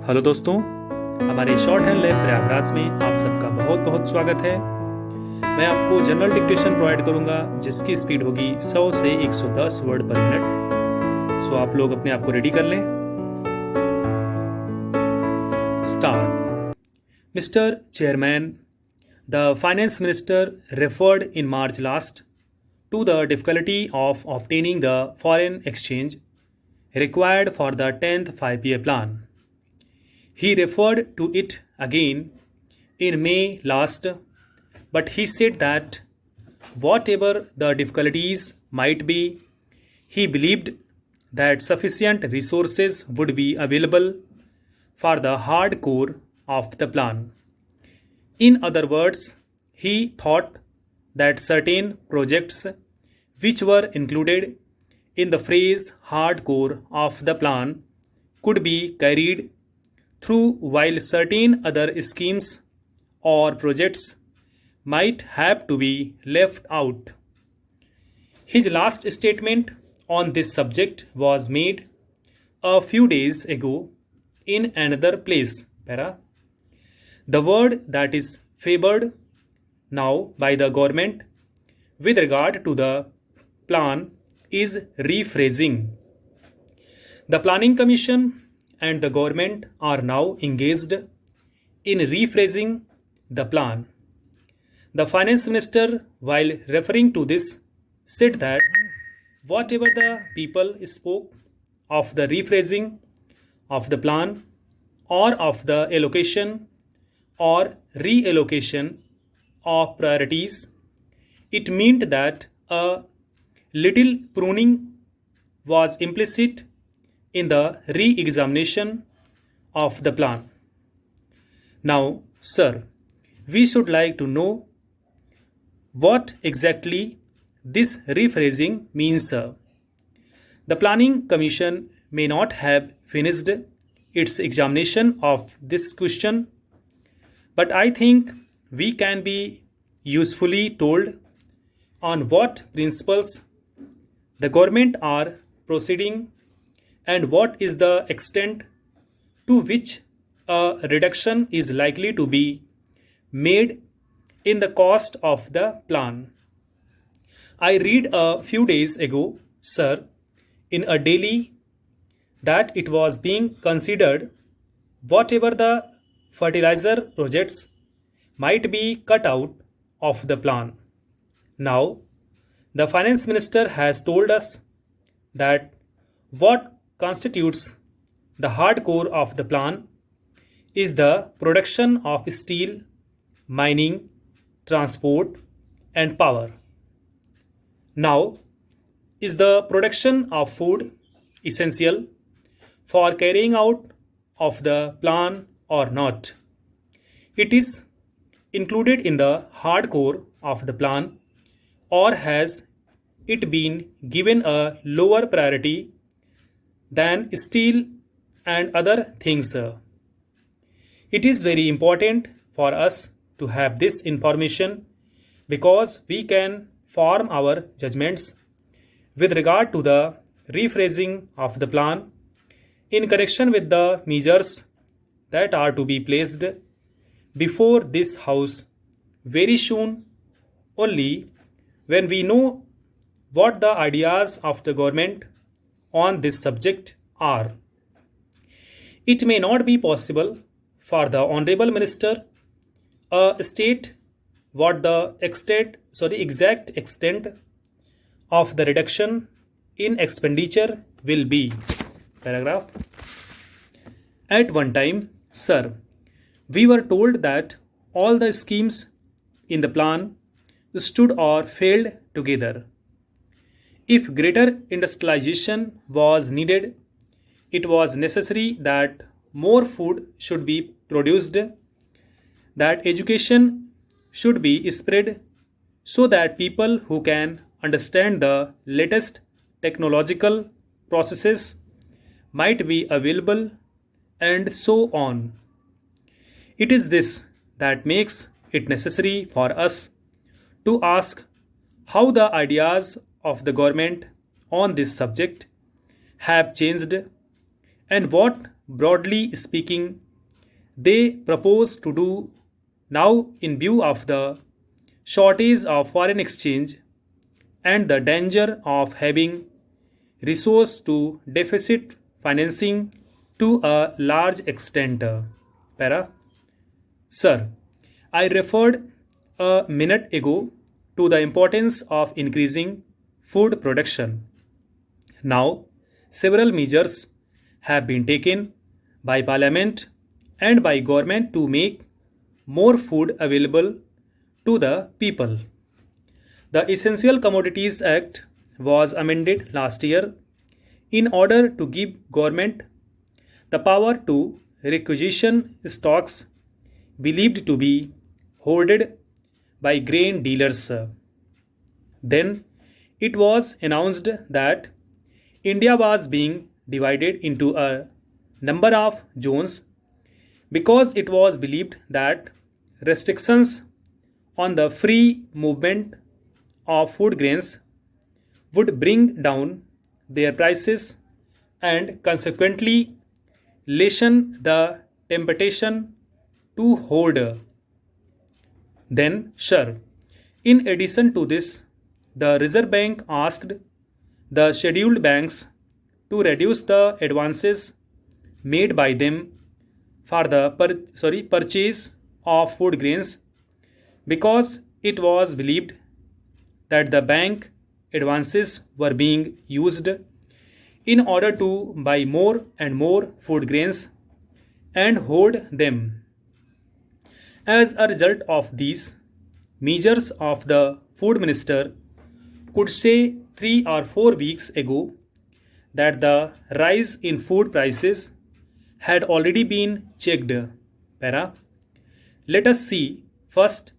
Hello दोस्तों, हमारे short hand lab Prayagraj में आप सबका बहुत बहुत स्वागत है। मैं आपको जनरल डिक्टेशन प्रोवाइड करूंगा जिसकी स्पीड होगी 100 से 110 वर्ड पर मिनट। सो आप लोग अपने आप को रेडी कर लें। Start. Mister chairman, the finance minister referred in March last to the difficulty of obtaining the foreign exchange required for the 10th 5-year plan. He referred to it again in May last, but he said that whatever the difficulties might be, he believed that sufficient resources would be available for the hard core of the plan. In other words, he thought that certain projects which were included in the phrase hard core of the plan could be carried through while certain other schemes or projects might have to be left out. His last statement on this subject was made a few days ago in another place. The word that is favored now by the government with regard to the plan is rephrasing. The Planning Commission and the government are now engaged in rephrasing the plan. The finance minister, while referring to this, said that whatever the people spoke of the rephrasing of the plan or of the allocation or reallocation of priorities, it meant that a little pruning was implicit in the re-examination of the plan. Now, sir, we should like to know what exactly this rephrasing means, sir. The Planning Commission may not have finished its examination of this question, but I think we can be usefully told on what principles the government are proceeding and what is the extent to which a reduction is likely to be made in the cost of the plan. I read a few days ago, sir, in a daily that it was being considered whatever the fertilizer projects might be cut out of the plan. Now, the finance minister has told us that what constitutes the hard core of the plan is the production of steel, mining, transport, and power. Now, is the production of food essential for carrying out of the plan or not? It is included in the hard core of the plan, or has it been given a lower priority than steel and other things? It is very important for us to have this information because we can form our judgments with regard to the rephrasing of the plan in connection with the measures that are to be placed before this house very soon, only when we know what the ideas of the government on this subject are. It may not be possible for the Honorable Minister state what the exact extent of the reduction in expenditure will be. Paragraph. At one time, sir, we were told that all the schemes in the plan stood or failed together. If greater industrialization was needed, it was necessary that more food should be produced, that education should be spread so that people who can understand the latest technological processes might be available, and so on. It is this that makes it necessary for us to ask how the ideas of the government on this subject have changed and what broadly speaking, they propose to do now in view of the shortage of foreign exchange and the danger of having resource to deficit financing to a large extent. Para. Sir, I referred a minute ago to the importance of increasing food production. Now, several measures have been taken by Parliament and by government to make more food available to the people. The Essential Commodities Act was amended last year in order to give government the power to requisition stocks believed to be hoarded by grain dealers. Then it was announced that India was being divided into a number of zones because it was believed that restrictions on the free movement of food grains would bring down their prices and consequently lessen the temptation to hoard. Then, sure, in addition to this, the Reserve Bank asked the scheduled banks to reduce the advances made by them for the purchase of food grains because it was believed that the bank advances were being used in order to buy more and more food grains and hoard them. As a result of these measures of the food minister could say 3 or 4 weeks ago that the rise in food prices had already been checked. Para. Let us see first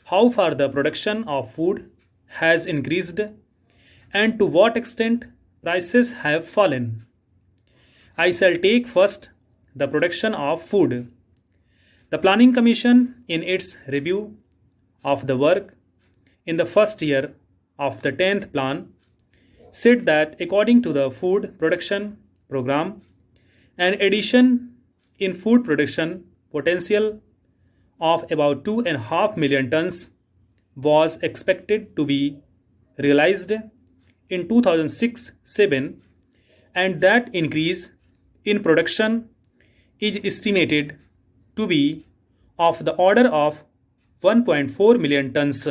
how far the production of food has increased and to what extent prices have fallen. I shall take first the production of food. The Planning Commission, in its review of the work in the first year of the 10th plan, said that according to the food production program, an addition in food production potential of about 2.5 million tons was expected to be realized in 2006-7, and that increase in production is estimated to be of the order of 1.4 million tons.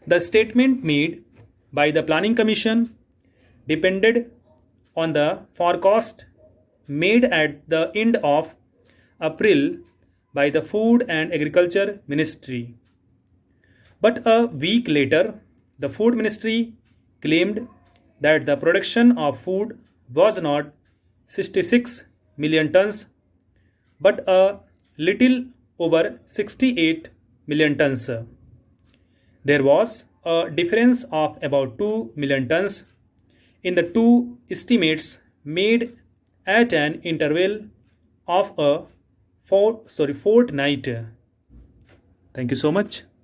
The statement made by the Planning Commission depended on the forecast made at the end of April by the Food and Agriculture Ministry. But a week later, the Food Ministry claimed that the production of food was not 66 million tons but a little over 68 million tons. There was a difference of about 2 million tons in the two estimates made at an interval of a fortnight. Thank you so much.